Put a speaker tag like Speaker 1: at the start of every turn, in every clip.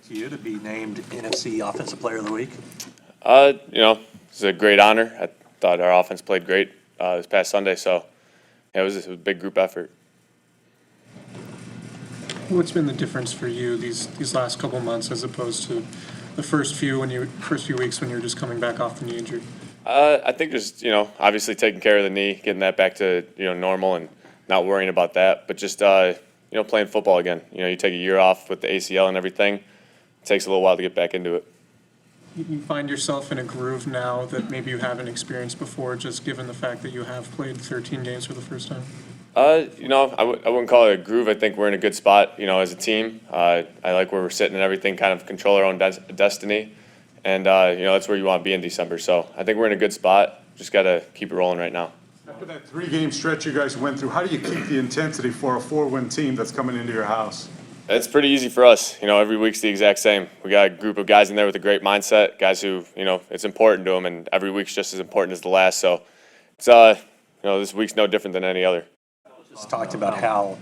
Speaker 1: To you to be named NFC Offensive Player of the Week?
Speaker 2: It's a great honor. I thought our offense played great this past Sunday, so yeah, it was a big group effort.
Speaker 3: What's been the difference for you these last couple months as opposed to the first few weeks when you were just coming back off the knee injury?
Speaker 2: I think just obviously taking care of the knee, getting that back to normal, and not worrying about that, but just playing football again. You take a year off with the ACL and everything. It takes a little while to get back into it.
Speaker 3: You find yourself in a groove now that maybe you haven't experienced before, just given the fact that you have played 13 games for the first time?
Speaker 2: I wouldn't call it a groove. I think we're in a good spot, as a team. I like where we're sitting and everything, kind of control our own destiny. And, that's where you want to be in December. So I think we're in a good spot. Just got to keep it rolling right now.
Speaker 4: After that 3-game stretch you guys went through, how do you keep the intensity for a 4-win team that's coming into your house?
Speaker 2: It's pretty easy for us. Every week's the exact same. We got a group of guys in there with a great mindset, guys who, it's important to them, and every week's just as important as the last. So it's, this week's no different than any other.
Speaker 1: Just talked about how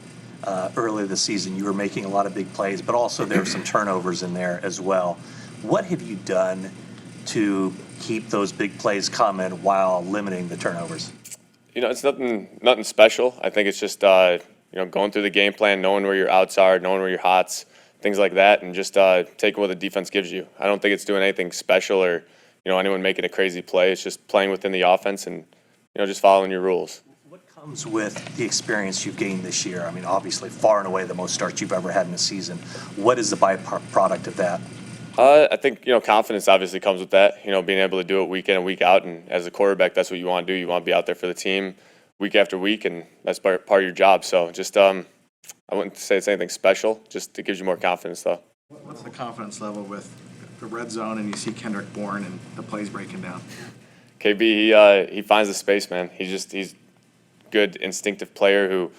Speaker 1: early this season you were making a lot of big plays, but also there were some turnovers in there as well. What have you done to keep those big plays coming while limiting the turnovers?
Speaker 2: It's nothing special. I think it's just going through the game plan, knowing where your outs are, knowing where your hots, things like that, and just taking what the defense gives you. I don't think it's doing anything special or anyone making a crazy play. It's just playing within the offense and just following your rules.
Speaker 1: What comes with the experience you've gained this year? I mean, obviously, far and away the most starts you've ever had in a season. What is the byproduct of that?
Speaker 2: I think confidence obviously comes with that. Being able to do it week in and week out, and as a quarterback, that's what you want to do. You want to be out there for the team week after week, and that's part of your job. So just I wouldn't say it's anything special. Just it gives you more confidence, though.
Speaker 5: What's the confidence level with the red zone and you see Kendrick Bourne and the plays breaking down?
Speaker 2: KB, he finds the space, man. He's good instinctive player who,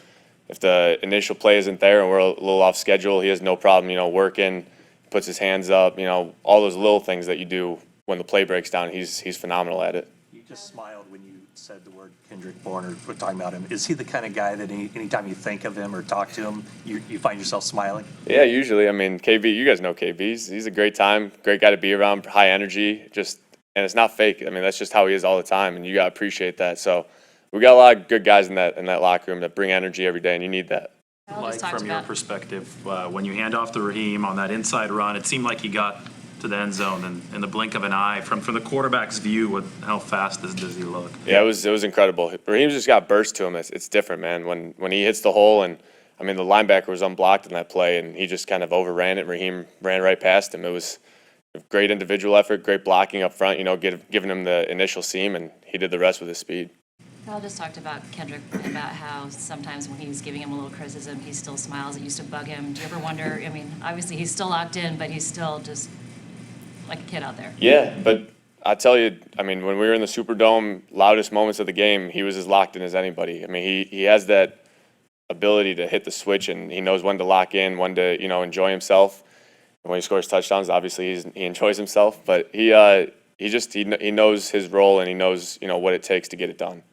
Speaker 2: if the initial play isn't there and we're a little off schedule, he has no problem, working, puts his hands up, all those little things that you do when the play breaks down. He's phenomenal at it.
Speaker 1: You just smiled when you said the word Kendrick Bourne, or we're talking about him. Is he the kind of guy that anytime you think of him or talk to him, you find yourself smiling?
Speaker 2: Yeah, usually. I mean, KB, you guys know KB. He's a great time, great guy to be around, high energy, and it's not fake. I mean, that's just how he is all the time, and you got to appreciate that. So we got a lot of good guys in that locker room that bring energy every day, and you need that.
Speaker 6: Like from your perspective, when you hand off to Raheem on that inside run, it seemed like he got to the end zone in the blink of an eye. From the quarterback's view, how fast does he look?
Speaker 2: Yeah, it was incredible. Raheem's just got burst to him. It's different, man. When he hits the hole, and I mean the linebacker was unblocked in that play, and he just kind of overran it. Raheem ran right past him. It was a great individual effort, great blocking up front. Giving him the initial seam, and he did the rest with his speed.
Speaker 7: Kyle just talked about Kendrick, about how sometimes when he was giving him a little criticism, he still smiles. It used to bug him. Do you ever wonder, I mean, obviously he's still locked in, but he's still just like a kid out there.
Speaker 2: Yeah, but I tell you, I mean, when we were in the Superdome, loudest moments of the game, he was as locked in as anybody. I mean, he has that ability to hit the switch, and he knows when to lock in, when to, enjoy himself. And when he scores touchdowns, obviously he enjoys himself, but he knows his role, and he knows, what it takes to get it done.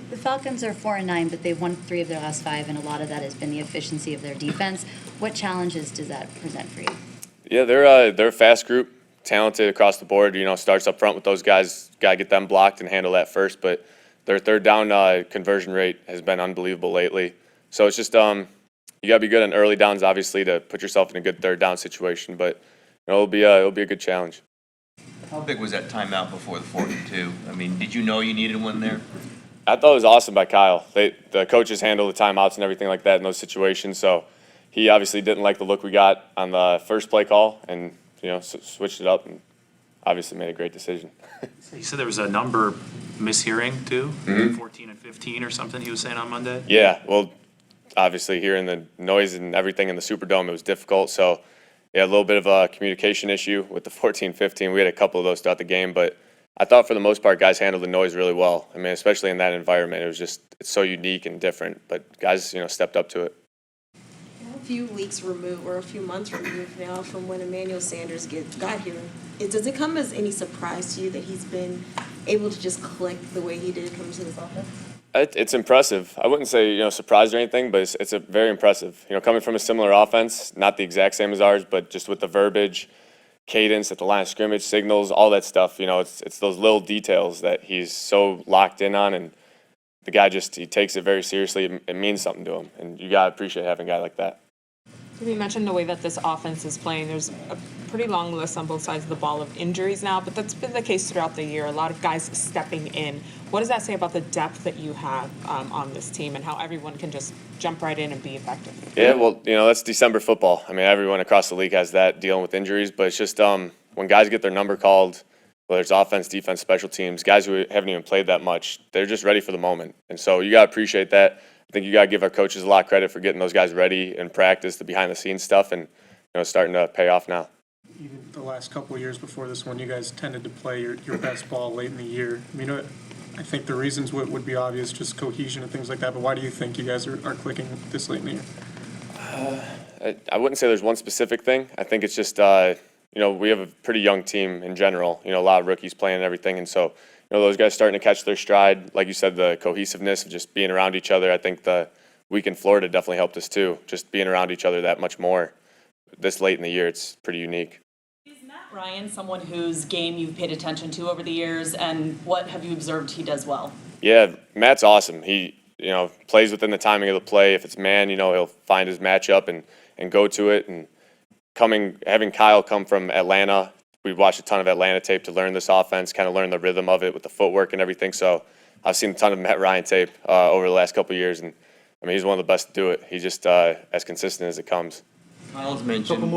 Speaker 8: The Falcons are 4-9, but they've won 3 of their last 5, and a lot of that has been the efficiency of their defense. What challenges does that present for you?
Speaker 2: Yeah, they're a fast group, talented across the board. Starts up front with those guys. Got to get them blocked and handle that first. But their third down conversion rate has been unbelievable lately. So it's just you got to be good on early downs, obviously, to put yourself in a good third down situation. But it'll be a good challenge.
Speaker 9: How big was that timeout before the 4th and 2? I mean, did you know you needed one there?
Speaker 2: I thought it was awesome by Kyle. The coaches handle the timeouts and everything like that in those situations. So he obviously didn't like the look we got on the first play call, and switched it up, and obviously made a great decision.
Speaker 6: You said there was a number mishearing too, 14 and 15 or something. He was saying on Monday.
Speaker 2: Yeah, well, obviously hearing the noise and everything in the Superdome, it was difficult. So yeah, a little bit of a communication issue with the 14-15. We had a couple of those throughout the game, but I thought for the most part, guys handled the noise really well. I mean, especially in that environment, it's so unique and different. But guys, stepped up to it.
Speaker 10: A few weeks removed, or a few months removed now, from when Emmanuel Sanders got here. Does it come as any surprise to you that he's been able to just click the way he did come to this offense?
Speaker 2: It's impressive. I wouldn't say, surprised or anything, but it's a very impressive. Coming from a similar offense, not the exact same as ours, but just with the verbiage, cadence at the line of scrimmage, signals, all that stuff. It's those little details that he's so locked in on, and the guy he takes it very seriously. It means something to him, and you gotta appreciate having a guy like that.
Speaker 11: You mentioned the way that this offense is playing. There's a pretty long list on both sides of the ball of injuries now, but that's been the case throughout the year. A lot of guys stepping in. What does that say about the depth that you have on this team and how everyone can just jump right in and be effective?
Speaker 2: Yeah, well, that's December football. I mean, everyone across the league has that, dealing with injuries, but it's just when guys get their number called, whether it's offense, defense, special teams, guys who haven't even played that much, they're just ready for the moment. And so you got to appreciate that. I think you got to give our coaches a lot of credit for getting those guys ready in practice, the behind-the-scenes stuff, and starting to pay off now.
Speaker 3: Even the last couple of years before this one, you guys tended to play your best ball late in the year. I mean, I think the reasons would be obvious, just cohesion and things like that, but why do you think you guys are clicking this late in the year?
Speaker 2: I wouldn't say there's one specific thing. I think it's just, we have a pretty young team in general, a lot of rookies playing and everything, and so those guys starting to catch their stride. Like you said, the cohesiveness of just being around each other. I think the week in Florida definitely helped us too. Just being around each other that much more. This late in the year, it's pretty unique.
Speaker 12: Is Matt Ryan someone whose game you've paid attention to over the years, and what have you observed he does well?
Speaker 2: Yeah, Matt's awesome. He, plays within the timing of the play. If it's man, he'll find his matchup and go to it. And having Kyle come from Atlanta, we watched a ton of Atlanta tape to learn this offense, kind of learn the rhythm of it with the footwork and everything. So I've seen a ton of Matt Ryan tape over the last couple of years, and I mean, he's one of the best to do it. He's just as consistent as it comes.
Speaker 9: Kyle's mentioned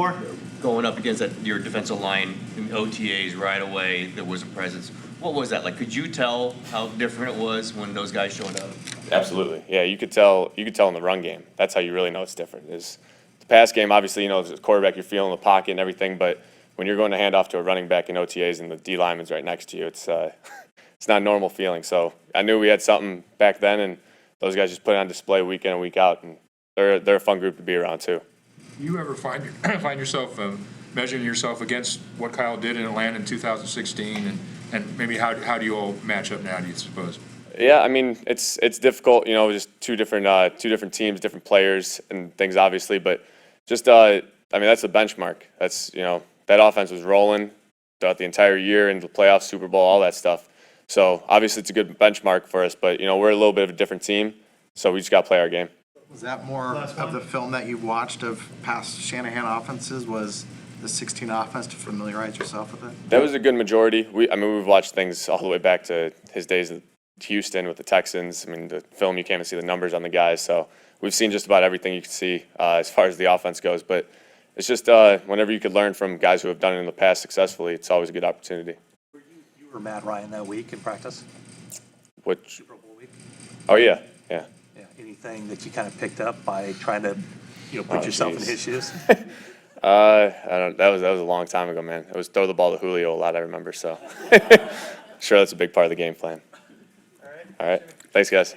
Speaker 9: going up against your defensive line in OTAs right away. There was a presence. What was that like? Could you tell how different it was when those guys showed up?
Speaker 2: Absolutely, yeah. You could tell in the run game. That's how you really know it's different. Is the pass game, obviously, as a quarterback, you're feeling the pocket and everything, but when you're going to hand off to a running back in OTAs and the D lineman's right next to you, it's not a normal feeling. So I knew we had something back then, and those guys just put it on display week in and week out, and they're a fun group to be around too.
Speaker 13: You ever find yourself measuring yourself against what Kyle did in Atlanta in 2016, and maybe how do you all match up now, do you suppose?
Speaker 2: Yeah, I mean, it's difficult, just two different teams, different players and things, obviously, but just I mean, that's the benchmark. That's that offense was rolling throughout the entire year into the playoffs, Super Bowl, all that stuff. So obviously it's a good benchmark for us, but we're a little bit of a different team, so we just got to play our game.
Speaker 5: Was that more of the film that you've watched of past Shanahan offenses? Was the 16 offense to familiarize yourself with it?
Speaker 2: That was a good majority. We've watched things all the way back to his days at Houston with the Texans. I mean, the film, you can't even see the numbers on the guys, so we've seen just about everything you can see as far as the offense goes, but it's just whenever you could learn from guys who have done it in the past successfully, it's always a good opportunity.
Speaker 1: You were Matt Ryan that week in practice?
Speaker 2: Which?
Speaker 1: Super Bowl week?
Speaker 2: Oh, yeah.
Speaker 1: Anything that you kind of picked up by trying to, put yourself in his shoes?
Speaker 2: I don't. That was a long time ago, man. It was throw the ball to Julio a lot, I remember. So, sure, that's a big part of the game plan. All right. Thanks, guys.